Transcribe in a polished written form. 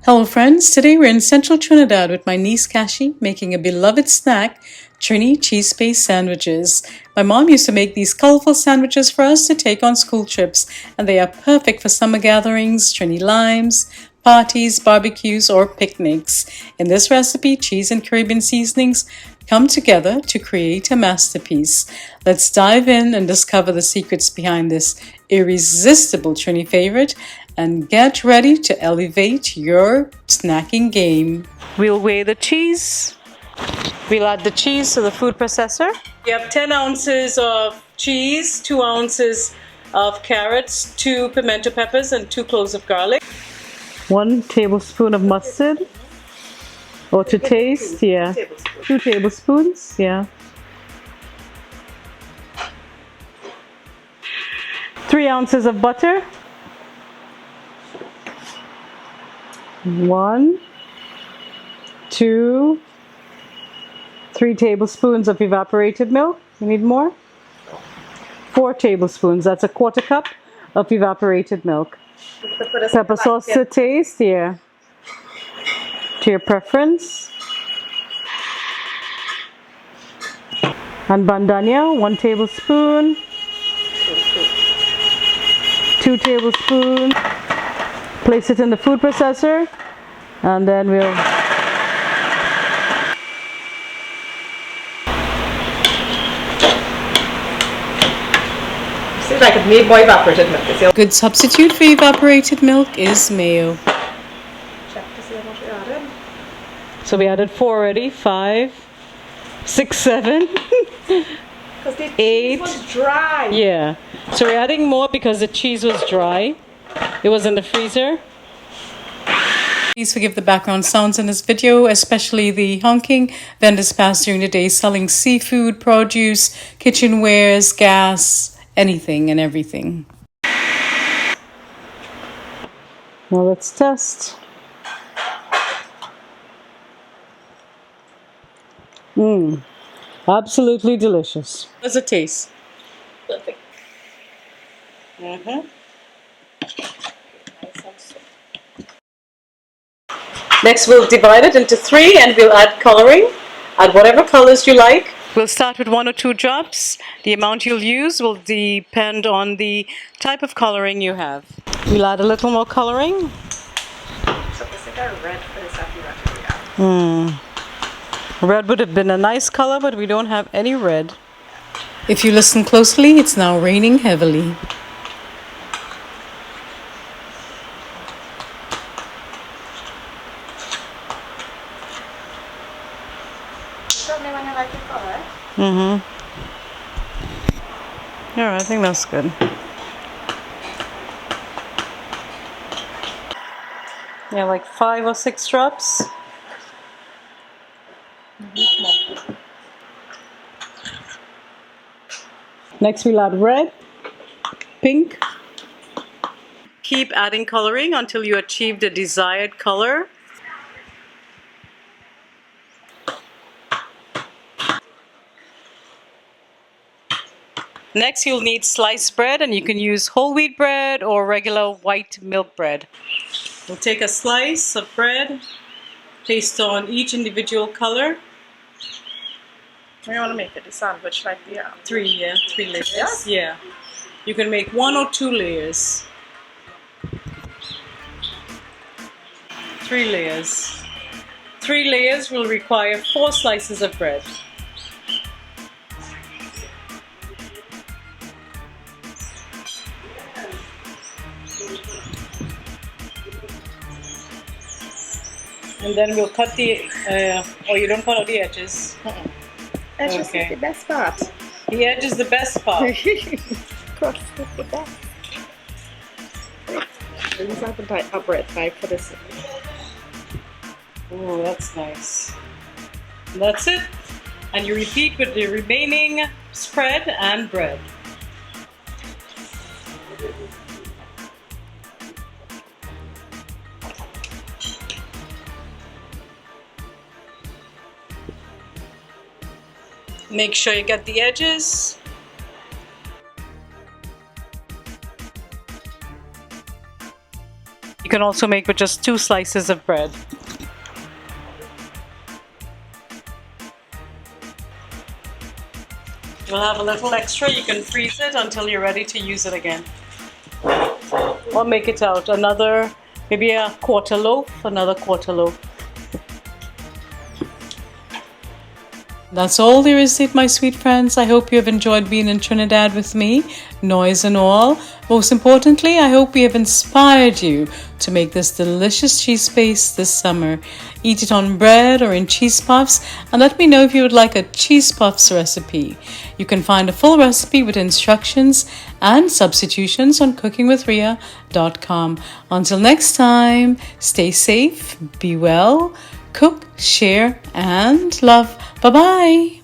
Hello friends, today we're in central Trinidad with my niece Kashi making a beloved snack, Trini cheese-based sandwiches. My mom used to make these colorful sandwiches for us to take on school trips, and they are perfect for summer gatherings, Trini limes, parties, barbecues, or picnics. In this recipe, cheese and Caribbean seasonings come together to create a masterpiece. Let's dive in and discover the secrets behind this irresistible Trini favorite and get ready to elevate your snacking game. We'll weigh the cheese. We'll add the cheese to the food processor. We have 10 ounces of cheese, 2 ounces of carrots, 2 pimento peppers, and 2 cloves of garlic. 1 tablespoon of mustard. Or to taste, yeah. 2 tablespoons, yeah. 3 ounces of butter. 1, 2, 3 tablespoons of evaporated milk. You need more? 4 tablespoons. That's a quarter cup of evaporated milk. Pepper sauce to taste, yeah. To your preference. And bandanya, 1 tablespoon. 2 tablespoons. Place it in the food processor, and then we'll seems like it made more evaporated milk. Good substitute for evaporated milk is mayo. Check to see how much we added. So we added 4 already. 5, 6, 7, Because the 8. cheese was dry. Yeah. So we're adding more because the cheese was dry. It was in the freezer. Please forgive the background sounds in this video, especially the honking vendors pass during the day selling seafood, produce, kitchenwares, gas, anything and everything. Now let's test. Absolutely delicious. How's it taste? Perfect. Next, we'll divide it into 3 and we'll add coloring. Add whatever colors you like. We'll start with 1 or 2 drops. The amount you'll use will depend on the type of coloring you have. We'll add a little more coloring. So this is our red for this recipe. Red would have been a nice color, but we don't have any red. If you listen closely, it's now raining heavily. Tell me when you like the color. Yeah, I think that's good. Yeah, like 5 or 6 drops. Next we'll add red, pink. Keep adding coloring until you achieve the desired color. Next you'll need sliced bread, and you can use whole wheat bread or regular white milk bread. We'll take a slice of bread, place on each individual color. We want to make it a sandwich like the 3 layers. Yes? Yeah. You can make 1 or 2 layers. 3 layers. 3 layers will require 4 slices of bread. And then we'll cut the, oh, you don't cut out the edges. Edge is the best part. The edge is the best part. Of course, it's the best. These are the bread type for this. Oh, that's nice. And that's it. And you repeat with the remaining spread and bread. Make sure you get the edges. can also make with just 2 slices of bread. You'll have a little extra. You can freeze it until you're ready to use it again. Or make it out. Another, maybe a quarter loaf, another quarter loaf. That's all there is to it, my sweet friends. I hope you have enjoyed being in Trinidad with me, noise and all. Most importantly, I hope we have inspired you to make this delicious cheese paste this summer. Eat it on bread or in cheese puffs, and let me know if you would like a cheese puffs recipe. You can find a full recipe with instructions and substitutions on cookingwithria.com. Until next time, stay safe, be well, cook, share, and love. Bye-bye.